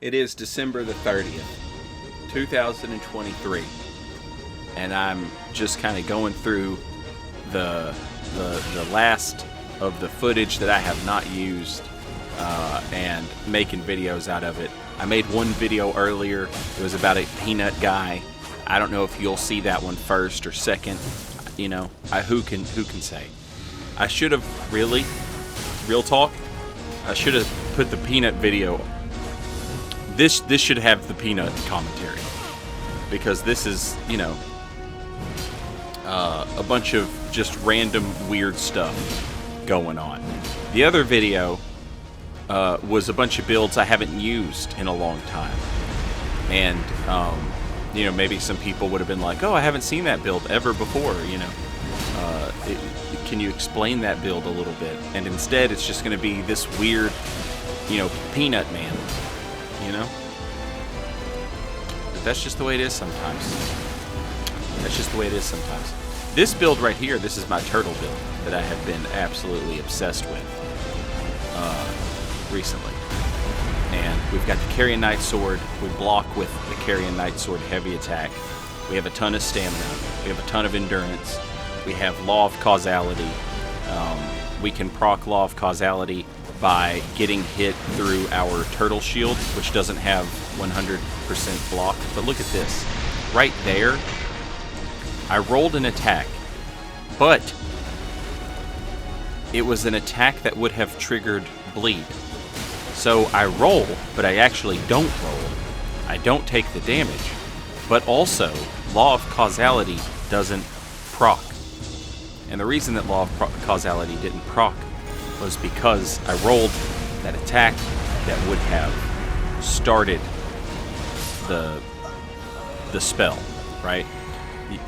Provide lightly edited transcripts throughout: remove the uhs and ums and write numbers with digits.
It is December the 30th, 2023, and I'm just kind of going through the last of the footage that I have not used and making videos out of it. I made one video earlier. It was about a peanut guy. I don't know if you'll see that one first or second. You know, who can say? I should have real talk. I should have put the peanut video. This should have the peanut commentary, because this is, you know, a bunch of just random weird stuff going on. The other video was a bunch of builds I haven't used in a long time, and you know, maybe some people would have been like, "Oh, I haven't seen that build ever before." You know, can you explain that build a little bit? And instead, it's just going to be this weird, you know, peanut man. You know? But that's just the way it is sometimes. That's just the way it is sometimes. This build right here, this is my turtle build that I have been absolutely obsessed with recently. And we've got the Carrion Knight Sword. We block with the Carrion Knight Sword heavy attack. We have a ton of stamina. We have a ton of endurance. We have Law of Causality. We can proc Law of Causality by getting hit through our turtle shield, which doesn't have 100% block. But look at this. Right there, I rolled an attack, but it was an attack that would have triggered bleed. So I roll, but I actually don't roll. I don't take the damage. But also, Law of Causality doesn't proc. And the reason that Law of Causality didn't proc was because I rolled that attack that would have started the spell, right?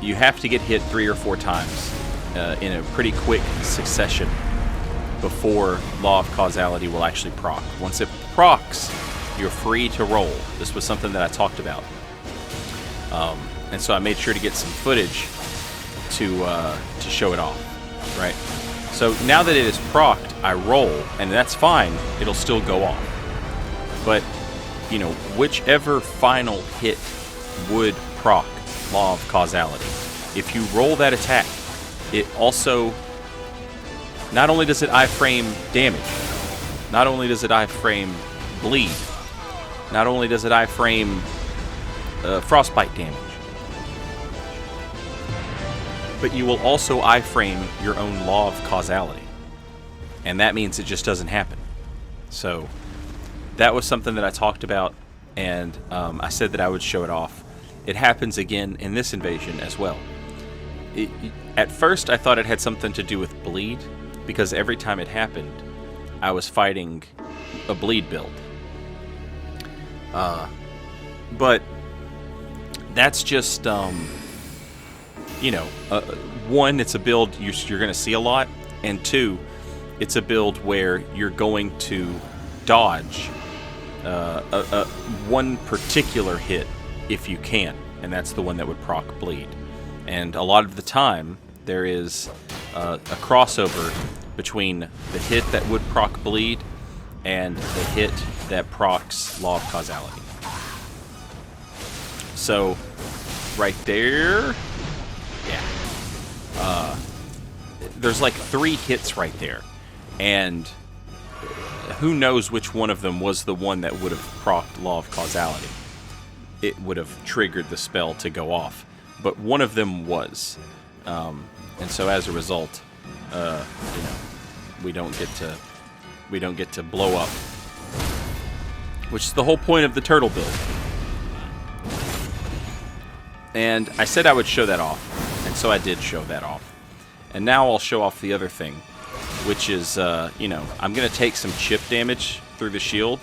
You have to get hit 3 or 4 times in a pretty quick succession before Law of Causality will actually proc. Once it procs, you're free to roll. This was something that I talked about. And so I made sure to get some footage to show it off, right? So now that it is procced, I roll, and that's fine. It'll still go off. But, you know, whichever final hit would proc Law of Causality, if you roll that attack, it also, not only does it iframe damage, not only does it iframe bleed, not only does it iframe frostbite damage, but you will also iframe your own Law of Causality. And that means it just doesn't happen. So that was something that I talked about, and I said that I would show it off. It happens again in this invasion as well. At first I thought it had something to do with bleed, because every time it happened, I was fighting a bleed build. But that's just, you know, one, it's a build you're going to see a lot, and two, it's a build where you're going to dodge one particular hit if you can, and that's the one that would proc bleed. And a lot of the time, there is a crossover between the hit that would proc bleed and the hit that procs Law of Causality. So, right there, yeah. There's like 3 hits right there, and who knows which one of them was the one that would have procced Law of Causality. It would have triggered the spell to go off, but one of them was, and so as a result, you know, we don't get to blow up, which is the whole point of the turtle build. And I said I would show that off, and so I did show that off. And now I'll show off the other thing, which is, you know, I'm going to take some chip damage through the shield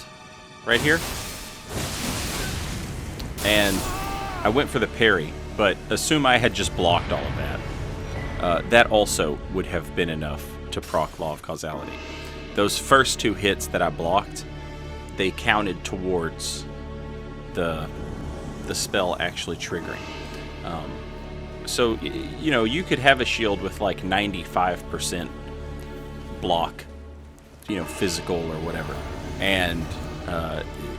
right here. And I went for the parry, but assume I had just blocked all of that. That also would have been enough to proc Law of Causality. Those first 2 hits that I blocked, they counted towards the spell actually triggering. So, you know, you could have a shield with like 95% block, you know, physical or whatever, and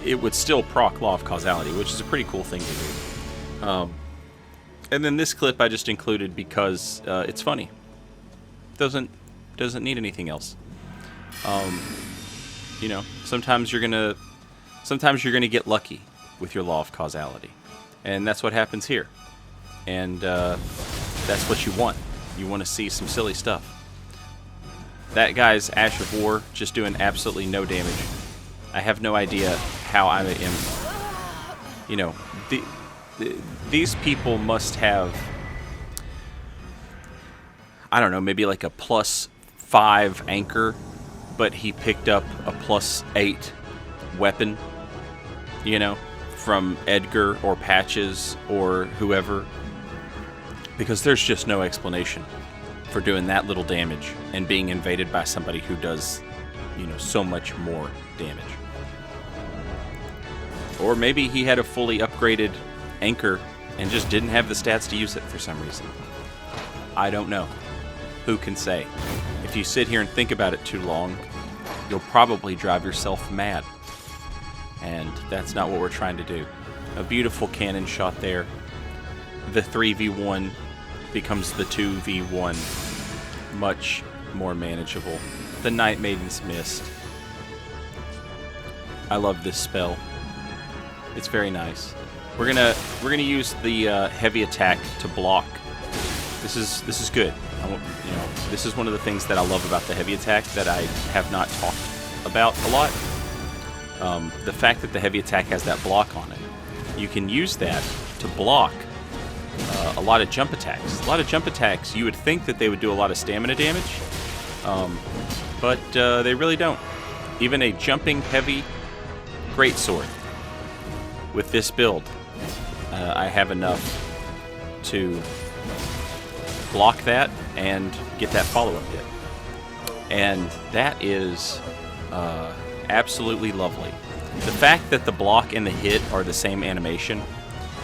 it would still proc Law of Causality, which is a pretty cool thing to do. And then this clip I just included because it's funny. Doesn't need anything else. You know, sometimes you're gonna get lucky with your Law of Causality, and that's what happens here. And that's what you want. You want to see some silly stuff. That guy's Ash of War just doing absolutely no damage. I have no idea how I am. You know, these people must have, I don't know, maybe like a +5 anchor, but he picked up a +8 weapon, you know, from Edgar or Patches or whoever. Because there's just no explanation for doing that little damage and being invaded by somebody who does, you know, so much more damage. Or maybe he had a fully upgraded anchor and just didn't have the stats to use it for some reason. I don't know. Who can say? If you sit here and think about it too long, you'll probably drive yourself mad. And that's not what we're trying to do. A beautiful cannon shot there. The 3v1 becomes the 2v1. Much more manageable. The Night Maiden's Mist. I love this spell. It's very nice. We're gonna use the heavy attack to block. This is good. You know, this is one of the things that I love about the heavy attack that I have not talked about a lot. The fact that the heavy attack has that block on it. You can use that to block a lot of jump attacks. A lot of jump attacks, you would think that they would do a lot of stamina damage, but they really don't. Even a jumping heavy greatsword with this build, I have enough to block that and get that follow-up hit. And that is absolutely lovely. The fact that the block and the hit are the same animation,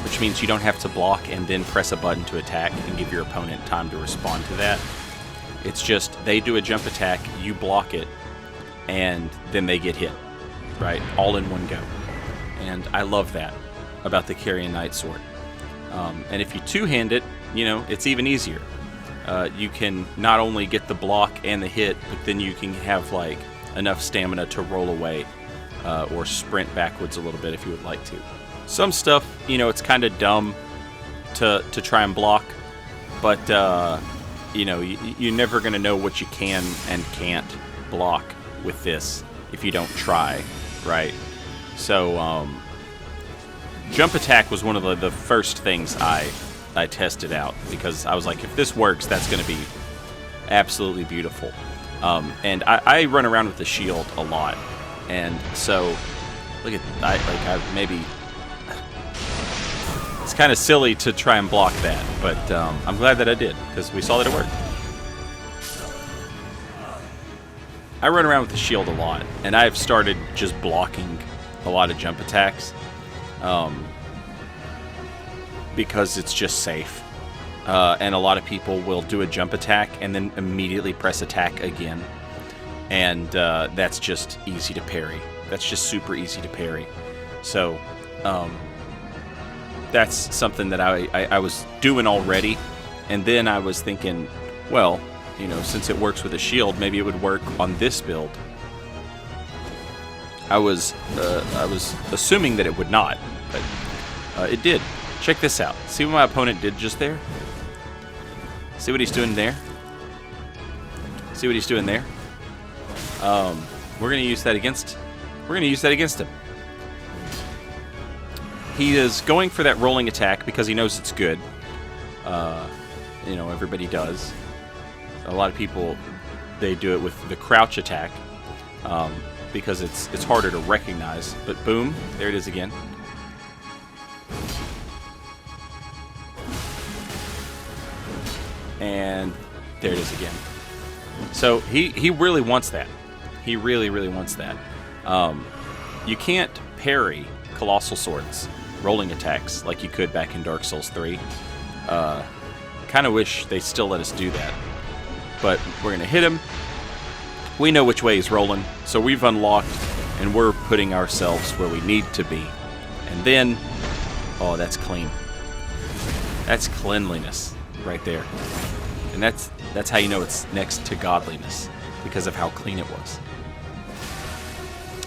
which means you don't have to block and then press a button to attack and give your opponent time to respond to that. It's just they do a jump attack, you block it, and then they get hit, right? All in one go. And I love that about the Carrion Knight Sword. And if you two-hand it, you know, it's even easier. You can not only get the block and the hit, but then you can have like enough stamina to roll away or sprint backwards a little bit if you would like to. Some stuff, you know, it's kind of dumb to try and block, but you know, you're never going to know what you can and can't block with this if you don't try, right? So jump attack was one of the first things I tested out, because I was like, if this works, that's going to be absolutely beautiful. And I run around with the shield a lot, and so look at maybe it's kind of silly to try and block that, but I'm glad that I did, because we saw that it worked. I run around with the shield a lot, and I've started just blocking a lot of jump attacks because it's just safe. And a lot of people will do a jump attack and then immediately press attack again. And that's just easy to parry. That's just super easy to parry. So that's something that I was doing already. And then I was thinking, well, you know, since it works with a shield, maybe it would work on this build. I was assuming that it would not, but it did. Check this out. See what my opponent did just there? See what he's doing there? See what he's doing there? We're gonna use that against him. He is going for that rolling attack because he knows it's good. You know, everybody does. A lot of people, they do it with the crouch attack because it's harder to recognize. But boom, there it is again. And there it is again. So he really wants that. He really, really wants that. You can't parry Colossal Swords rolling attacks like you could back in Dark Souls 3. Kind of wish they still let us do that. But we're going to hit him. We know which way he's rolling, so we've unlocked and we're putting ourselves where we need to be. And then, oh, that's clean. That's cleanliness right there. And that's how you know it's next to godliness, because of how clean it was.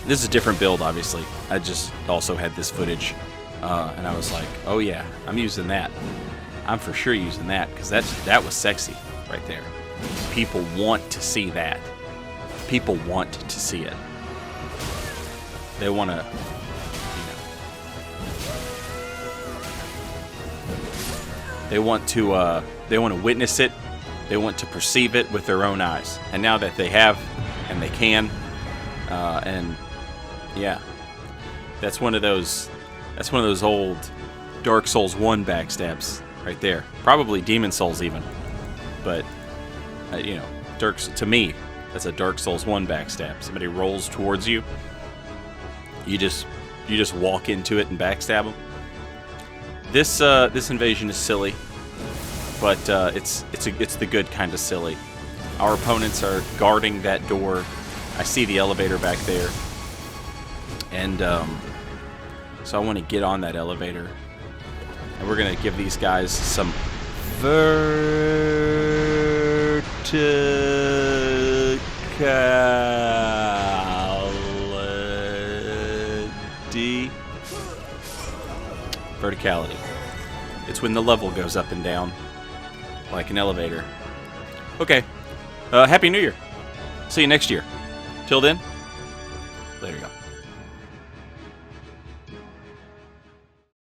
This is a different build, obviously. I just also had this footage, and I was like, oh yeah, I'm using that. I'm for sure using that, because that was sexy right there. People want to see that. People want to see it. They want to, they want to witness it. They want to perceive it with their own eyes. And now that they have, and they can, and yeah, that's one of those old Dark Souls 1 backstabs right there. Probably Demon Souls even, but to me, that's a Dark Souls 1 backstab. Somebody rolls towards you, you just walk into it and backstab them. This invasion is silly, but it's the good kind of silly. Our opponents are guarding that door. I see the elevator back there, and so I want to get on that elevator, and we're gonna give these guys some verticality. Verticality. It's when the level goes up and down, like an elevator. Okay. Happy New Year. See you next year. Till then, later, y'all.